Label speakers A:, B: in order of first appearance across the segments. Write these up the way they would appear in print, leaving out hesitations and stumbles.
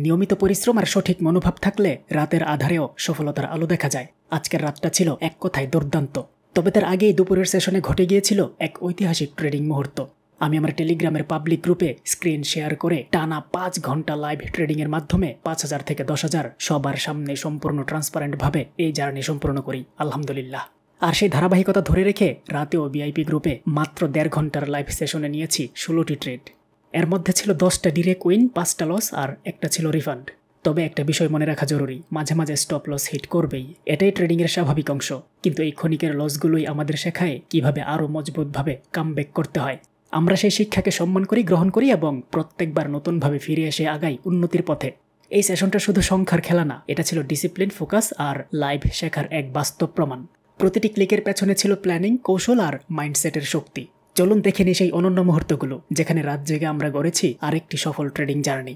A: নিয়মিত পরিশ্রম আর সঠিক মনোভাব থাকলে রাতের আধারেও সফলতার আলো দেখা যায়। আজকের রাতটা ছিল এক কথায় দুর্দান্ত। তবে তার আগেই দুপুরের সেশনে ঘটে গিয়েছিল এক ঐতিহাসিক ট্রেডিং মুহূর্ত। আমি আমার টেলিগ্রামের পাবলিক গ্রুপে স্ক্রিন শেয়ার করে টানা 5 ঘন্টা লাইভ ট্রেডিংয়ের মাধ্যমে 5,000 থেকে 10,000 সবার সামনে সম্পূর্ণ ট্রান্সপারেন্টভাবে এই জার্নি সম্পূর্ণ করি, আলহামদুলিল্লাহ। আর সেই ধারাবাহিকতা ধরে রেখে রাতেও ভিআইপি গ্রুপে মাত্র 1.5 ঘন্টার লাইভ সেশনে নিয়েছি 16টি ট্রেড। এর মধ্যে ছিল 10টা ডিরেক্ট উইন, 5টা লস আর একটা ছিল রিফান্ড। তবে একটা বিষয় মনে রাখা জরুরি, মাঝে মাঝে স্টপ লস হিট করবেই, এটাই ট্রেডিংয়ের স্বাভাবিক অংশ। কিন্তু এই ক্ষণিকের লসগুলোই আমাদের শেখায় কিভাবে আরও মজবুতভাবে কামব্যাক করতে হয়। আমরা সেই শিক্ষাকে সম্মান করি, গ্রহণ করি এবং প্রত্যেকবার নতুনভাবে ফিরে এসে আগাই উন্নতির পথে। এই সেশনটা শুধু সংখ্যার খেলা না, এটা ছিল ডিসিপ্লিন, ফোকাস আর লাইভ শেখার এক বাস্তব প্রমাণ। প্রতিটি ক্লিকের পেছনে ছিল প্ল্যানিং, কৌশল আর মাইন্ডসেটের শক্তি। চলুন দেখে নিই সেই অনন্য মুহূর্তগুলো যেখানে রাত জেগে আমরা গড়েছি আরেকটি সফল ট্রেডিং জার্নি।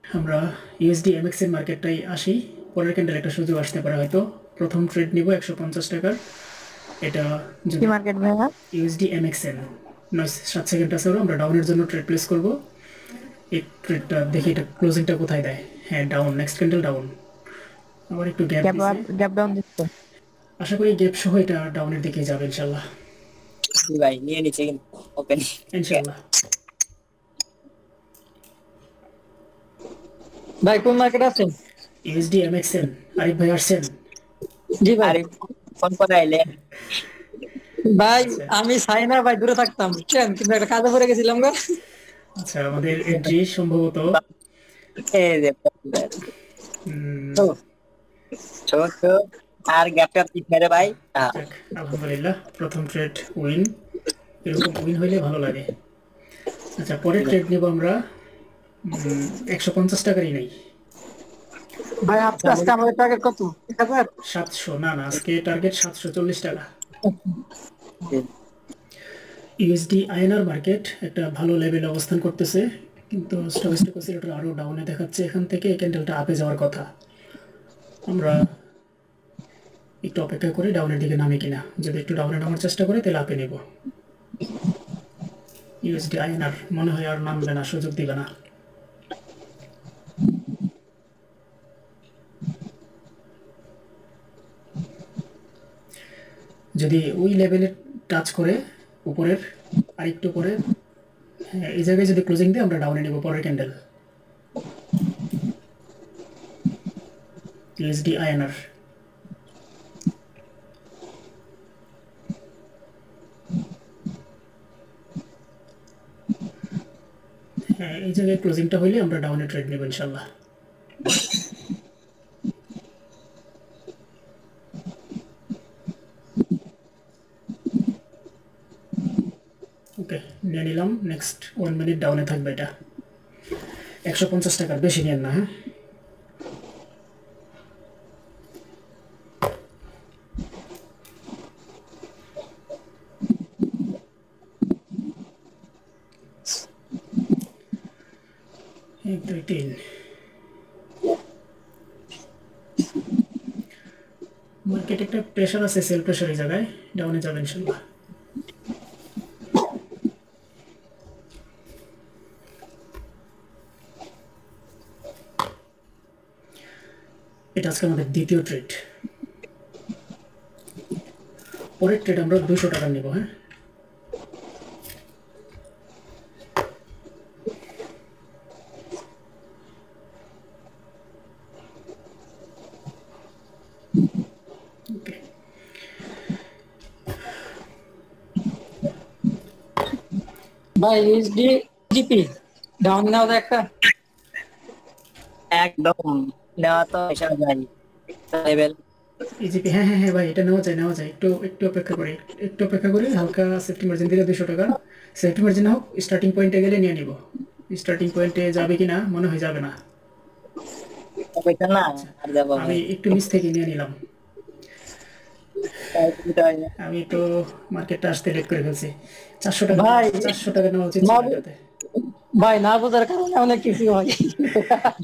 A: আমরা ইউএসডি এমএক্স এর মার্কেটটাই আসি। পরের ক্যান্ডেল একটা সুযোগ আসতে পারে হয়তো। প্রথম ট্রেড নিব 150 টাকার। এটা
B: কি মার্কেট ভাইয়া?
A: ইউএসডি এমএক্স এর 7 সেকেন্ড আছে, আমরা ডাউনের জন্য ট্রেড প্লেস করব। এই ট্রেডটা দেখি এটা ক্লোজিংটা কোথায় দেয়। হ্যাঁ, ডাউন, নেক্সট ক্যান্ডেল ডাউন। আবার একটু গ্যাপ
B: ডাউন দিচ্ছে।
A: আশা করি গ্যাপ সহ এটা ডাউনের দিকে যাবে ইনশাআল্লাহ।
C: ভাই নিয়ে নিচে ওপেন
A: ইনশাআল্লাহ।
B: ভাই কোন মার্কেট আছেন?
A: ইউএসডি এমএক্স এর আরিফ ভাই আসছেন?
B: জি ভাই।
C: আরে ফোন করে আইলেন
B: ভাই আমি চাই না ভাই, দূরে থাকতাম বুঝছেন, কিন্তু একটা কাজে পড়ে গেছিলাম গো।
A: আচ্ছা, আমাদের এন্ট্রি সম্ভবত
C: এই যে তো ছোট আর গ্যাপটা ঠিক মেরে ভাই।
A: আলহামদুলিল্লাহ, প্রথম ট্রেড উইন। এরকম উইন হইলে ভালো লাগে। আচ্ছা, পরের ট্রেড নিব আমরা 150 টাকারই নেই
B: ভাই। আজকে আমাদের টার্গেট কত?
A: 700। না, আজকে টার্গেট 740 টাকা। ইউএসডি আইএনআর মার্কেট একটা ভালো লেভেলে অবস্থান করতেছে, কিন্তু স্টক অসিলেটর আরও ডাউনে দেখাচ্ছে। এখান থেকে এই ক্যান্ডেলটা আপে যাওয়ার কথা। আমরা একটু অপেক্ষা করি ডাউনের দিকে নামে কিনা। যদি একটু ডাউনে নামার চেষ্টা করে তাহলে আপে নেব। ইউএসডি আইএনআর মনে হয় আর নামবে না, সুযোগ দিবে না। যদি ওই লেভেলে টাচ করে উপরের আর একটু করে, হ্যাঁ, এই জায়গায় যদি ক্লোজিং দেয় আমরা ডাউনে নেব পরের ক্যান্ডেল। ইউএসডি আইএনআর হ্যাঁ, এই জায়গায় ক্লোজিংটা হইলে আমরা ডাউনে ট্রেড নেব ইনশাল্লাহ। ওকে, নিয়ে নিলাম। নেক্সট 1 মিনিট ডাউনে থাকবে এটা। 150 টাকার, বেশি নিয়েন না। হ্যাঁ, এক দুই তিন। মার্কেট একটা প্রেশার আছে, সেল প্রেশার, এই জায়গায় ডাউনে যাবে ইনশাল্লাহ। এটা আজকে আমাদের দ্বিতীয় ট্রেড। পরের ট্রেড আমরা 200 টাকা নেব। হ্যাঁ,
B: ভাই ইউএসডি জিপি ডাউন নাও একটা।
C: একদম নেওয়া তো হিসাব নাই লেভেল।
A: ইজিপি, হ্যাঁ হ্যাঁ হ্যাঁ ভাই, এটা নেওয়া যায়, নেওয়া যায়। একটু একটু অপেক্ষা করি, একটু অপেক্ষা করি। হালকা সেফটি মার্জিন দিলে 200 টাকা। সেফটি মার্জিন হোক, স্টার্টিং পয়েন্টে গেলে নিয়ে নিব। স্টার্টিং পয়েন্টে যাবে কি না মনে হয় যাবে না।
C: না আর যাব
A: আমি একটু মিস থেকে নিয়ে নিলাম। আমি তো মার্কেটটা আসতে লেট করে ফেলছি। 400 টাকা
B: ভাই
A: 400 টাকা নেওয়া উচিত ছিল এটাতে।
B: ভাই না বোঝার কারণে অনেক কিছু হয়।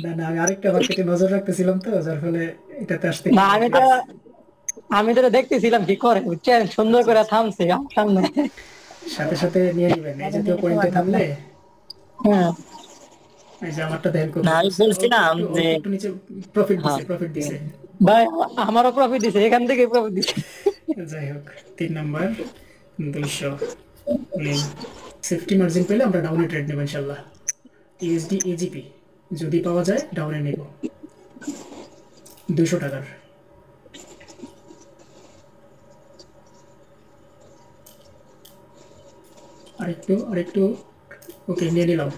A: না না, আমি আরেকটা মার্কেটে নজর রাখতেছিলাম তো, যার ফলে এটাতে আসতে।
B: না আমি তো দেখতেছিলাম কি করে বুঝছেন, সুন্দর করে থামছে আমার সামনে।
A: সাথে সাথে নিয়ে নেবেন, এই জাতীয় পয়েন্টে থামলে।
B: হ্যাঁ
A: এই যে আমারটা দেখেন কত
C: না আমি
A: করছে, অল্প
C: বলছিলাম
A: একটু
C: যে
A: অল্প একটু নিচে প্রফিট
C: হ্যাঁ
A: দিছে, প্রফিট দিছে।
B: ভাই আমারও প্রফিট দিছে, এখান থেকে প্রফিট দিছে।
A: যাই হোক 3 নাম্বার 200 নিন। সেফটি মার্জিন পেলে আমরা ডাউনে ট্রেড নেব ইনশাল্লাহ। ইউএসডি এজিপি যদি পাওয়া যায় ডাউনে নেব 200 টাকার। আরেকটু আরেকটু, ওকে নিয়ে নিলাম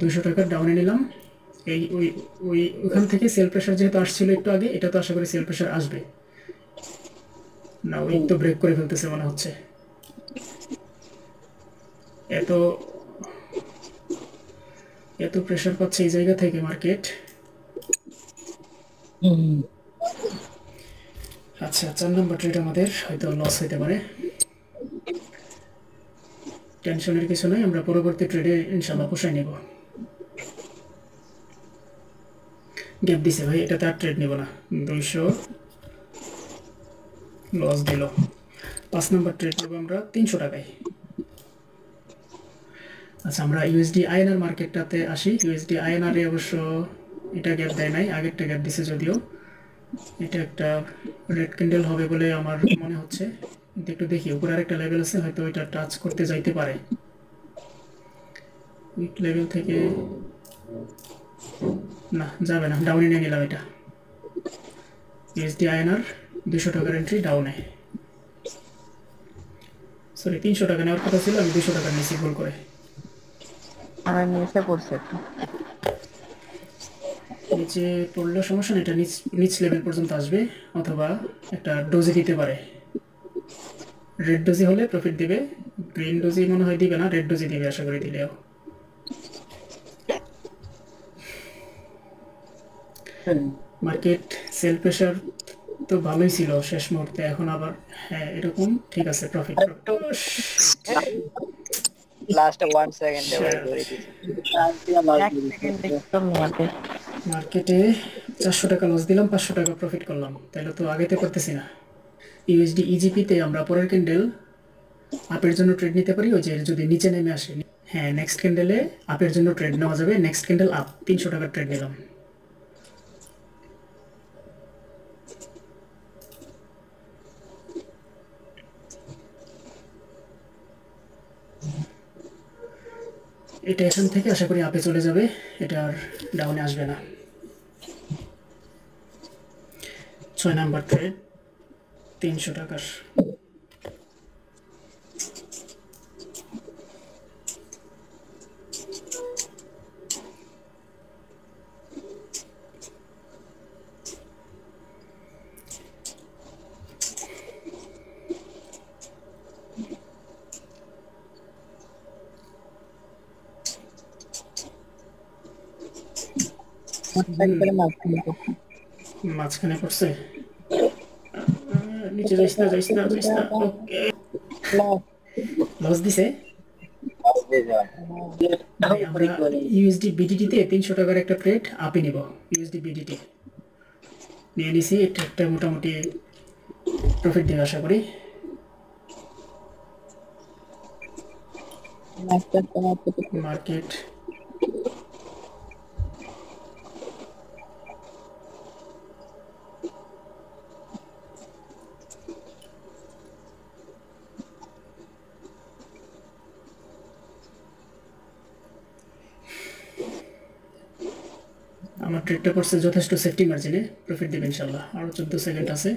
A: 200 টাকার ডাউনে নিলাম। এই ওই ওই ওখান থেকে সেল প্রেশার যেহেতু আসছিল একটু আগে, এটা তো আশা করি সেল প্রেশার আসবে না। ওই তো ব্রেক করে ফেলতেছে মনে হচ্ছে। এত এত প্রেশার পাচ্ছে এই জায়গা থেকে মার্কেট। আচ্ছা 4 নম্বর ট্রেড আমাদের হয়তো লস হতে পারে, টেনশনের কিছু নয়, আমরা পরবর্তী ট্রেডে ইনশাল্লাহ পোষায় নেব। গ্যাপ দিছে ভাই, এটাতে আর ট্রেড নেব না, 200 লস দিল। 5 নম্বর ট্রেড নেব আমরা 300 টাকায়। আচ্ছা আমরা ইউএসডি আইএনআর মার্কেটটাতে আসি। ইউএসডি আইএনআর এ অবশ্য এটা গ্যাপ দেয় নাই, আগেরটা গ্যাপ দিছে যদিও। এটা একটা রেড ক্যান্ডেল হবে বলে আমার মনে হচ্ছে, কিন্তু একটু দেখি উপরে আরেকটা লেভেল আছে, হয়তো ওইটা টাচ করতে যাইতে পারে। উইক লেভেল থেকে না যাবে না, ডাউনে নিয়ে নিলাম এটা। ইউএসডি আইএনআর 200 টাকার এন্ট্রি ডাউনে, সরি 300 টাকা নেওয়ার কথা ছিল, আমি 200 টাকা নিয়েছি ভুল করে।
D: আমার নিচে পড়ছে একটু।
A: নিচে পড়লেও সমস্যা নেই, এটা নিচ লেভেল পর্যন্ত আসবে, অথবা একটা ডোজে দিতে পারে। রেড ডোজি হলে প্রফিট দিবে, গ্রিন ডোজি মনে হয় দিবে না, রেড ডোজি দিবে আশা করি দিলেও। মার্কেট সেল প্রেশার তো ভালোই ছিল শেষ মুহূর্তে, এখন আবার হ্যাঁ এরকম ঠিক আছে প্রফিট।
D: লাস্ট 1 সেকেন্ডে ওই করে দিয়েছে। 1 সেকেন্ড একটু মারতে।
A: মার্কেটে 400 টাকা লস দিলাম, 500 টাকা প্রফিট করলাম, তাহলে তো আগেতে করতেছি না। ইউএসডি ইজিপিতে আমরা পরের ক্যান্ডেল আপের জন্য ট্রেড নিতে পারি, ওই যে যদি নিচে নেমে আসে। হ্যাঁ নেক্সট ক্যান্ডেলে আপের জন্য ট্রেড নেওয়া যাবে, নেক্সট ক্যান্ডেল আপ 300 টাকার ট্রেড নিলাম। এটা এখান থেকে আশা করি আপে চলে যাবে, এটা আর ডাউনে আসবে না। 6 নাম্বার ট্রেড 300 টাকার। মাঝখানে পড়ছে, নিচে যাইস না যাইস না যাইস না। ওকে লস দিছে। আমরা ইউএসডি বিডিটিতে 300 টাকার একটা ট্রেড আপে নিব। ইউএসডি বিডিটি নিয়ে নিছি, এটা একটা মোটামুটি প্রফিট দেবে আশা করি। মার্কেট আমার ট্রেডটা করছে যথেষ্ট সেফটি মার্জিনে, প্রফিট দেবে ইনশাল্লাহ। আরও 14 সেকেন্ড আছে।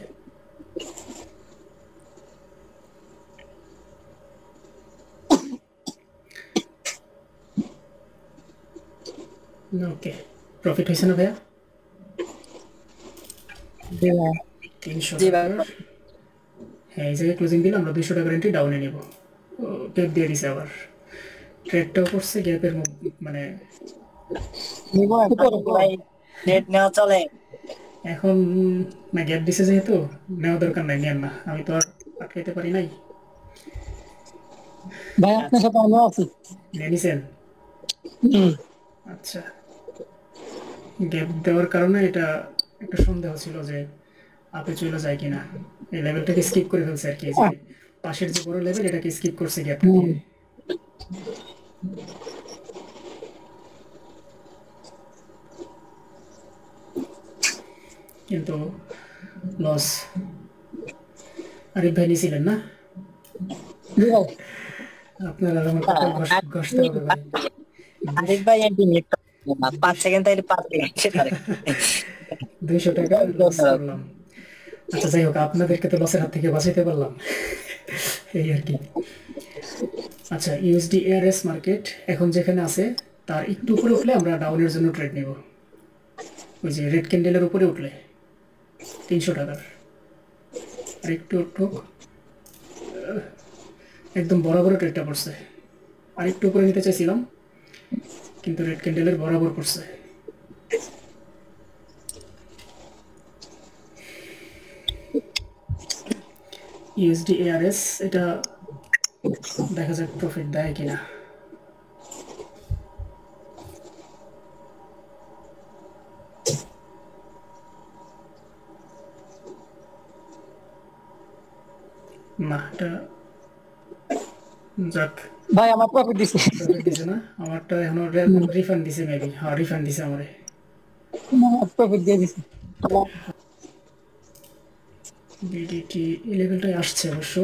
A: ওকে প্রফিট হয়েছে না ভাইয়া? 300 টাকার। হ্যাঁ এই জায়গায় ক্লোজিং দিলে আমরা 200 টাকার এন্ট্রি ডাউনে নেব। গ্যাপ দিয়ে দিছে আবার, ট্রেডটাও করছে গ্যাপের মানে
C: নেট নেওয়া চলে
A: এখন না, গ্যাপ দিছে যেহেতু নেওয়া দরকার নাই, নেন না, আমি তো আর আটকাইতে পারি নাই।
B: ভাই আপনার সাথে আমিও আছি।
A: নিয়ে নিছেন? আচ্ছা গ্যাপ দেওয়ার কারণে এটা একটা সন্দেহ ছিল যে আপে চলে যায় কিনা, এই লেভেলটাকে স্কিপ করে ফেলছে আর কি, যে পাশের যে বড় লেভেল এটাকে স্কিপ করছে গ্যাপটা দিয়ে। কিন্তু লস। আরিফ ভাই নিয়েছিলেন না? আপনার আর আমার কপাল ঘষতে হবে ভাই।
C: আরিফ ভাই এন্টি নেট 5 সেকেন্ড তাইলে 5 সেকেন্ড
A: 200 টাকা লস করলাম। আচ্ছা যাই হোক, আপনাদেরকে তো লসের হাত থেকে বাঁচাইতে পারলাম, এই আর কি। আচ্ছা, ইউএসডি এআরএস মার্কেট এখন যেখানে আছে তার একটু উপরে উঠলে আমরা ডাউনের জন্য ট্রেড নেব। ওই যে রেড ক্যান্ডেলের উপরে উঠলে 300 টাকার, আর একটু উঠুক, একদম বরাবর ট্রেডটা পড়ছে। আর একটু উপরে নিতে চাইছিলাম কিন্তু রেড ক্যান্ডেলের বরাবর পড়ছে। ইউএসডি এআরএস, এটা দেখা যাক প্রফিট দেয় কিনা। না, এটা যাক,
B: ভাই আমার প্রফিট দিছে।
A: প্রফিট দিছে না? আমারটা এখনো রিফান্ড দিছে মেবি। হ্যাঁ, রিফান্ড দিছে আমারে।
B: প্রফিট দিয়ে দিছে।
A: বিডিটি এই লেভেলটাই আসছে অবশ্য।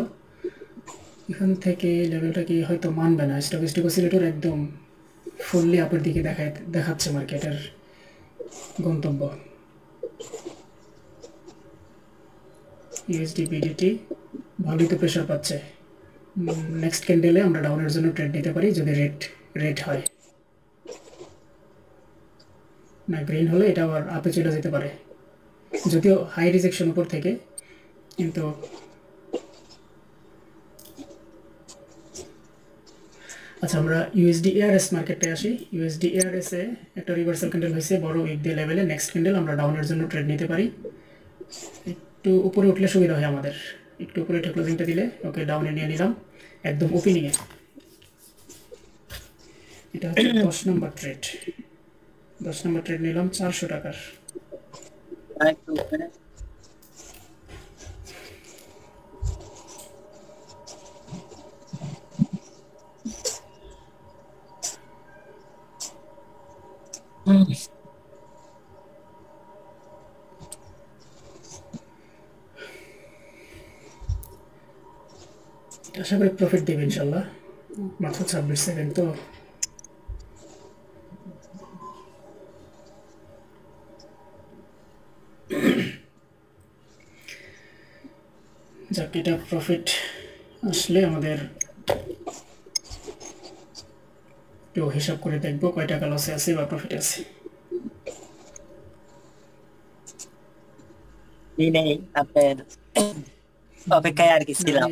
A: এখান থেকে লেভেলটা কি হয়তো মানবে না। স্টকিস্টিক অসিলেটর একদম ফুললি আপের দিকে দেখাচ্ছে মার্কেটের গন্তব্য। ইউএসডি বিডিটি ভালোই তো প্রেশার পাচ্ছে। নেক্সট ক্যান্ডেলে আমরা ডাউনের জন্য ট্রেড নিতে পারি যদি রেড হয়। না, গ্রিন হলে এটা আবার আপে চলে যেতে পারে, যদিও হাই রিজেকশন উপর থেকে। কিন্তু আচ্ছা, আমরা ইউএসডি এআরএস মার্কেটে আসি। ইউএসডি এআরএস এ একটা রিভার্সাল ক্যান্ডেল হয়েছে বড় উইক ডে লেভেলে। নেক্সট ক্যান্ডেল আমরা ডাউনের জন্য ট্রেড নিতে পারি। একটু উপরে উঠলে সুবিধা হয় আমাদের, একটু উপরে উঠে ক্লোজিংটা দিলে। ওকে, ডাউনে নিয়ে নিলাম একদম ওপেনিংয়ে। এটা হচ্ছে 10 নম্বর ট্রেড। 10 নম্বর ট্রেড নিলাম 400 টাকার। আশা করি প্রফিট দেবে ইনশাল্লাহ। মাত্র 26 সেকেন্ড তো। যাক, এটা প্রফিট আসলে আমাদের একটু হিসাব করে দেখবো কয় টাকা লসে আছে বা প্রফিট আছে।
C: আপনার অপেক্ষায় আর কি ছিলাম।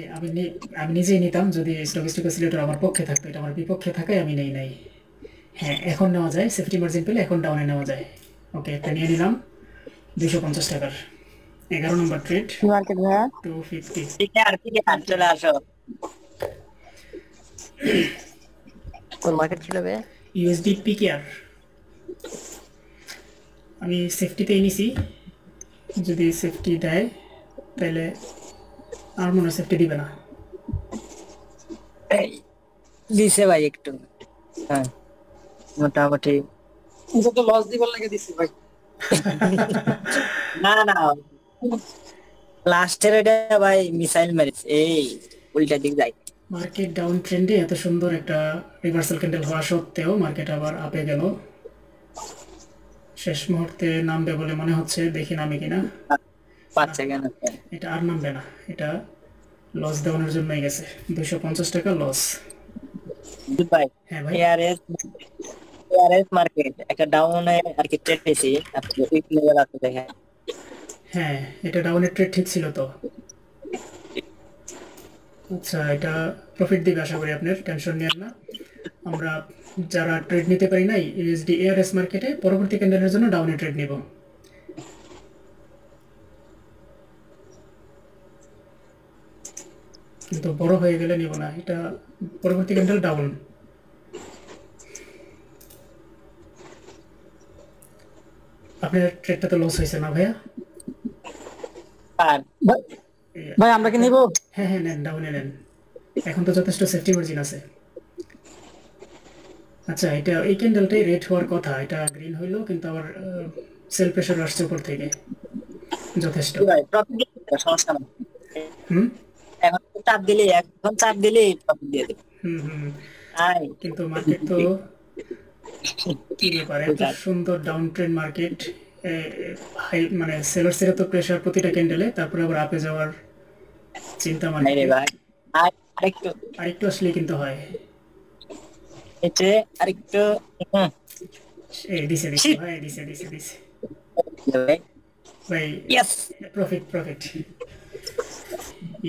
A: আমি নিজেই নিতাম যদি স্টকিস্টিক অসিলেটর আমার পক্ষে থাকতো। এটা আমার বিপক্ষে থাকায় আমি নাই। হ্যাঁ, এখন নেওয়া যায়, সেফটি মার্জিন পেলে এখন ডাউনে নেওয়া যায়। ওকে, একটা নিয়ে নিলাম 250 টাকার। 11 নম্বর ট্রেড, 250।
C: চলে আসো।
D: কোন মার্কেট ছিল বে?
A: ইউএসডি পিকেআর আমি সেফটিতেই নিছি। যদি সেফটি দেয় তাহলে আর মনে হয় সেফটি দিবে না।
C: দিছে ভাই একটু, হ্যাঁ মোটামুটি।
B: এটা তো লস দিবার লাগে দিছি ভাই।
C: না লাস্টের এটা ভাই মিসাইল মেরেছে, এই উল্টা দিক যায়।
A: মার্কেট ডাউন ট্রেন্ডে এত সুন্দর একটা রিভার্সাল ক্যান্ডেল হওয়া সত্ত্বেও মার্কেট আবার আপে গেল। শেষ মুহূর্তে নামবে বলে মনে হচ্ছে, দেখি নামে কিনা।
C: 5 সেকেন্ড
A: এটা আর নামবে না, এটা লস দেওয়ানোর জন্যই গেছে। 250 টাকা লস।
C: ভাই
A: হ্যাঁ ভাই,
C: এআরএস মার্কেট একটা ডাউনে আর কি ট্রেড পেয়েছি। আপনি উইক লেভেল আছে দেখেন।
A: হ্যাঁ, এটা ডাউনের ট্রেড ঠিক ছিল তো। আচ্ছা, এটা প্রফিট দিবে আশা করি, আপনার টেনশন নেন না। আমরা যারা ট্রেড নিতে পারি নাই ইউএসডি এআরএস মার্কেটে, পরবর্তী ক্যান্ডেলের জন্য ডাউনে ট্রেড নিব। কিন্তু বড় হয়ে গেলে নিব না, এটা পরবর্তী ক্যান্ডেল ডাউন। আপনার ট্রেডটা তো লস হয়েছে না ভাইয়া?
C: আর
B: ভাই আমরা কি নিব?
A: হ্যাঁ, নেন, ডাউনে নেন। এখন তো যথেষ্ট সেফটি মার্জিন আছে। আচ্ছা, এটা এই ক্যান্ডেলটাই রেড হওয়ার কথা। এটা গ্রিন হইলো কিন্তু আবার সেল প্রেশার আসছে উপর থেকে। যথেষ্ট।
C: ভাই প্রফিট সমস্যা না।
A: হুম
C: এখন চাপ দিলে প্রফিট দিয়ে দেবে।
A: হুম হুম।
C: তাই
A: কিন্তু মার্কেট তো কি ব্যাপার, এত সুন্দর ডাউন ট্রেন্ড মার্কেট, হাই মানে সেলার্সের তো প্রেসার প্রতিটা ক্যান্ডেলে, তারপরে আবার আপে যাওয়ার চিন্তা
C: নাই রে
A: মার্কেটে।
C: ভাই। আরেকটু
A: আরেকটু আসলে কিন্তু হয়।
C: এতে আরেকটু হুম,
A: এই দিছে দিছে
C: shit,
A: ভাই, দিছে দিছে দিছে
C: ভাই
A: ভাই।
C: Yes
A: profit profit.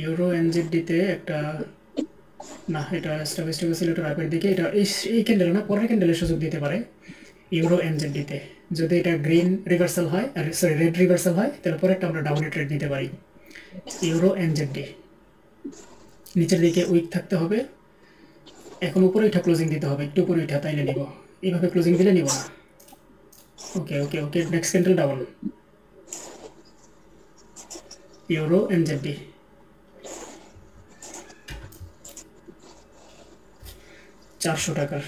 A: ইউরো এনজেডডিতে একটা, না এটা স্টক ছিল একটু রাইপের দিকে, এটা এই ক্যান্ডেল না, পরের ক্যান্ডেলের সুযোগ দিতে পারে ইউরো এনজেডডিতে। যদি এটা গ্রিন রিভার্সাল হয়, আর সরি রেড রিভার্সাল হয়, তাহলে পরে একটা আমরা ডাউনে ট্রেড নিতে পারি। ইউরো এনজেডডি নিচের দিকে উইক থাকতে হবে, এখন উপরে উঠা ক্লোজিং দিতে হবে, একটু উপরে উঠা তাইলে নিব, এইভাবে ক্লোজিং দিলে নিব না। Okay okay okay, next candle down, euro NZD 400 টাকার।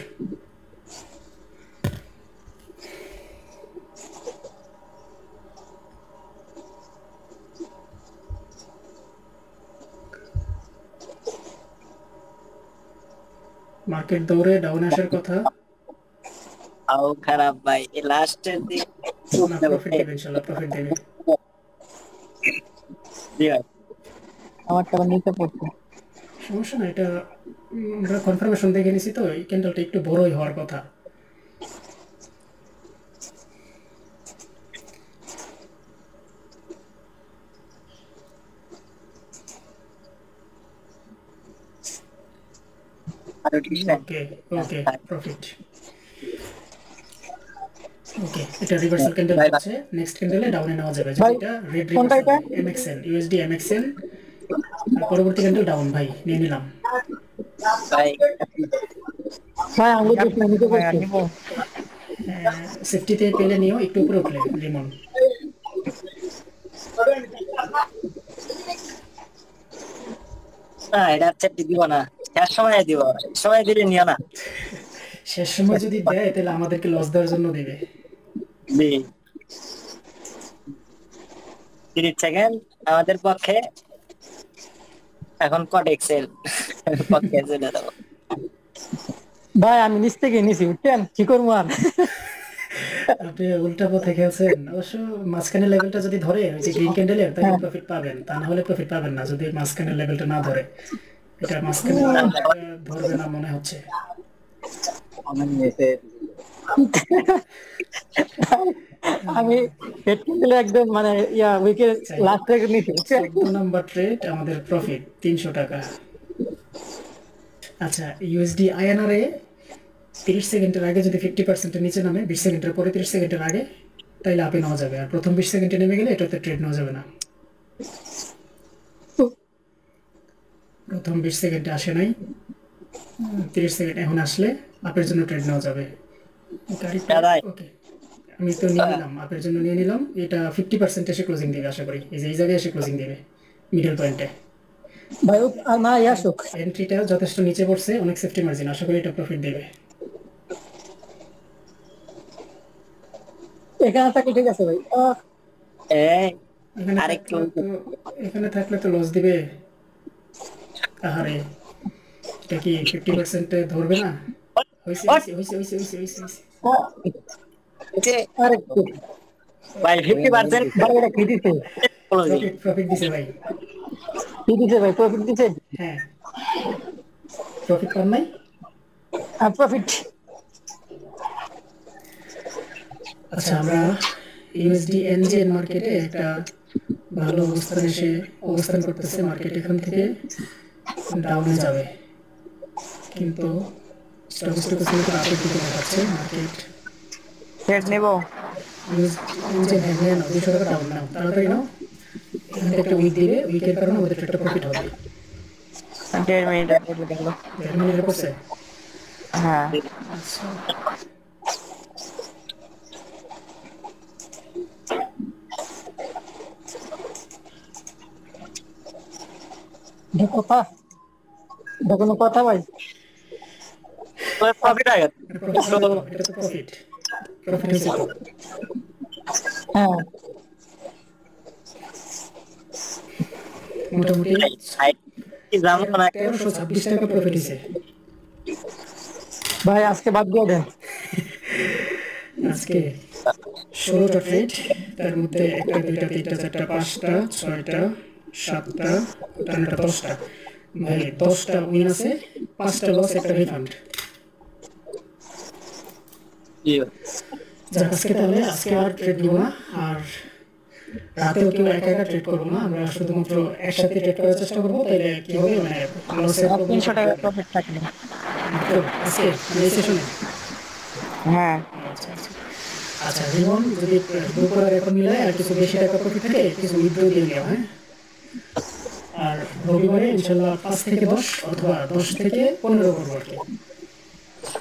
A: মার্কেট দৌড়ে ডাউন আসার কথা,
C: আও খারাপ ভাই, এই লাস্টের দিকে
A: না প্রফিট দেবে ইনশাআল্লাহ, প্রফিট দেবে।
C: জি ভাই
D: আমার টাকা নিচে পড়ছে।
A: সমস্যা না, এটা আমরা কনফার্মেশন দেখে নিছি তো, এই ক্যান্ডেলটা একটু বড়ই হওয়ার কথা।
C: আরো ঠিক আছে।
A: ওকে ওকে, প্রফিট। ওকে, এটা রিভার্সাল ক্যান্ডেল হচ্ছে, নেক্সট ক্যান্ডেলে ডাউনে নেওয়া যাবে, যদি
B: ভাই,
A: এটা রেড
B: কোনটা
A: রিভার্সাল
B: এটা?
A: এমএক্সএন ইউএসডি এমএক্সএন, পরবর্তী ক্যান্ডেল ডাউন ভাই, নিয়ে নিলাম।
C: ভাই
B: ভাই আঙ্গুল নিচে
D: ভাইয়া
B: পড়ছে।
D: নিবো।
A: সেফটিতে পেলে নিও, একটু উপরে উঠলে লিমন।
C: না এটা চেপটি দিব না, শেষ সময় দিব, সময় দিলে নিও না।
A: শেষ সময় যদি দেয় তাহলে আমাদেরকে লস দেওয়ার জন্য দেবে।
C: জি 30 সেকেন্ড আমাদের পক্ষে, এখন কট এক্সেল পক্ষে চলে যাবো।
B: ভাই আমি নিচ থেকে নিছি, বুঝছেন কি করবো আর।
A: আপনি উল্টা পথে খেলছেন। অবশ্য মাঝখানের লেভেলটা যদি ধরে, ওই যে গ্রিন ক্যান্ডেলের, তাহলে প্রফিট পাবেন, তা না হলে প্রফিট পাবেন না যদি মাঝখানের লেভেলটা না ধরে। এটা মাঝখানে ধরবে না মনে হচ্ছে।
B: আমি হেড ক্যান্ডেলে একদম মানে ইয়া উইকের লাস্ট থেকে নিছি, বুঝছেন?
A: 14 নাম্বার ট্রেড, আমাদের প্রফিট 300 টাকা। আচ্ছা, ইউএসডি আইএনআর এ 30 সেকেন্ডের আগে যদি 50% নিচে নামে, 20 সেকেন্ডের পরে 30 সেকেন্ডের আগে, তাইলে আপে নেওয়া যাবে, আর প্রথম 20 সেকেন্ডে নেমে গেলে এটাতে ট্রেড নেওয়া যাবে না। প্রথম 20 সেকেন্ডে আসে নাই, 30 সেকেন্ড এখন আসলে আপের জন্য ট্রেড নেওয়া যাবে।
C: দাদাই
A: ওকে, আমি তো নিয়ে নিলাম, আপের জন্য নিয়ে নিলাম। এটা 50% এসে ক্লোজিং দিবে আশা করি, এই যে এই জায়গায় এসে ক্লোজিং দিবে মিডল পয়েন্টে।
B: ভাই আর না আসুক,
A: এন্ট্রিটা যথেষ্ট নিচে পড়ছে, অনেক সেফটি মার্জিন, আশা করি এটা প্রফিট দেবে।
B: এখানে থাকলে ঠিক আছে ভাই।
C: এই
A: এখানে
C: আরেকটু
A: থাকলে তো, এখানে থাকলে তো লস দিবে। আহারে, এটা কি 50% ধরবে না? হইছে হইছে হইছে হইছে হইছে হইছে হইছে।
B: আরে
C: ভাই 50%
B: ভাই এটা কি দিছে?
A: প্রফিট প্রফিট দিছে ভাই।
B: কি দিছে ভাই? প্রফিট দিছে?
A: হ্যাঁ, প্রফিট পান নাই।
B: প্রফিট।
A: আচ্ছা, আমরা ইউএসডি এনজেন মার্কেটে একটা ভালো অবস্থান করতেছে মার্কেট, এখান থেকে ডাউনে যাবে, কিন্তু স্টক আপের দিকে দেখাচ্ছে মার্কেট।
D: ট্রেড নিবো।
A: এনজেন হ্যাঁ নিয়ে নাও, 200 টাকা ডাউন নাও, তাড়াতাড়ি নাও। এখান থেকে একটা উইক দিবে, উইকের কারণে আমাদের একটা প্রফিট হবে।
D: 1.5 মিনিট আগে দেখলো।
A: 1.5 মিনিটের পড়ছে।
D: হ্যাঁ
A: আচ্ছা,
B: কথা কোনো কথা ভাই।
C: প্রফিট আগে
A: এটা তো প্রফিট হয়েছে তো।
B: হ্যাঁ
A: মোটামুটি
C: কি জানো না
A: 1326 টাকা প্রফিট হয়েছে।
B: ভাই আজকে বাদ দিয়ে দেন।
A: আজকে 16টা ট্রেড, তার মধ্যে 1টা 2টা 3টা 4টা 5টা 6টা 7টা 8টা 10টা, ভাই 10টা উইন আছে, 5টা লস, একটা রিফান্ড। যাক, আজকে আর ট্রেড নিব না, আর রাতেও কেউ একা একা ট্রেড করবো না, আমরা শুধুমাত্র একসাথে ট্রেড করার চেষ্টা করবো। তাহলে কি হবে, মানে লসের
D: 300 টাকা প্রফিট থাকবে।
A: আজকে এই সেশনে।
D: হ্যাঁ
A: আচ্ছা রিমন, যদি দুপুরের এখন মিলে আর কিছু বেশি টাকা প্রফিট থাকে কিছু উইথড্র দিয়ে নিও। হ্যাঁ, আর রবিবারে ইনশাল্লাহ 5 থেকে 10 অথবা 10 থেকে 15 করবো আর কি।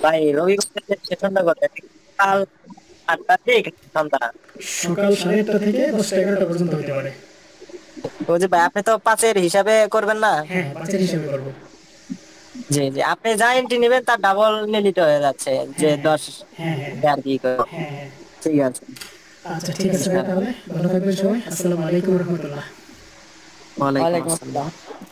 C: ভাই রবিবার সেশনটা করতে কাল 8টা থেকে সন্ধ্যা
A: সকাল 8:30 থেকে 10টা 11টা পর্যন্ত হতে পারে।
C: ওই যে ভাই আপনি তো 5-এর হিসাবে করবেন না?
A: হ্যাঁ, 5-এর হিসাবে করবো।
C: জি জি, আপনি যা এন্ট্রি নেবেন তার ডাবল নিলিট হয়ে যাচ্ছে, যে 10
A: হ্যাঁ হ্যাঁ
C: আর কি করে।
A: হ্যাঁ হ্যাঁ।
C: ঠিক আছে,
A: আচ্ছা ঠিক আছে ভাই, তাহলে ভালো থাকবেন সবাই। আসসালামু আলাইকুম রহমতুল্লাহ।
C: ওয়ালাইকুম
D: ওয়ালাইকুম
C: আসসালাম।
D: আসসালাম।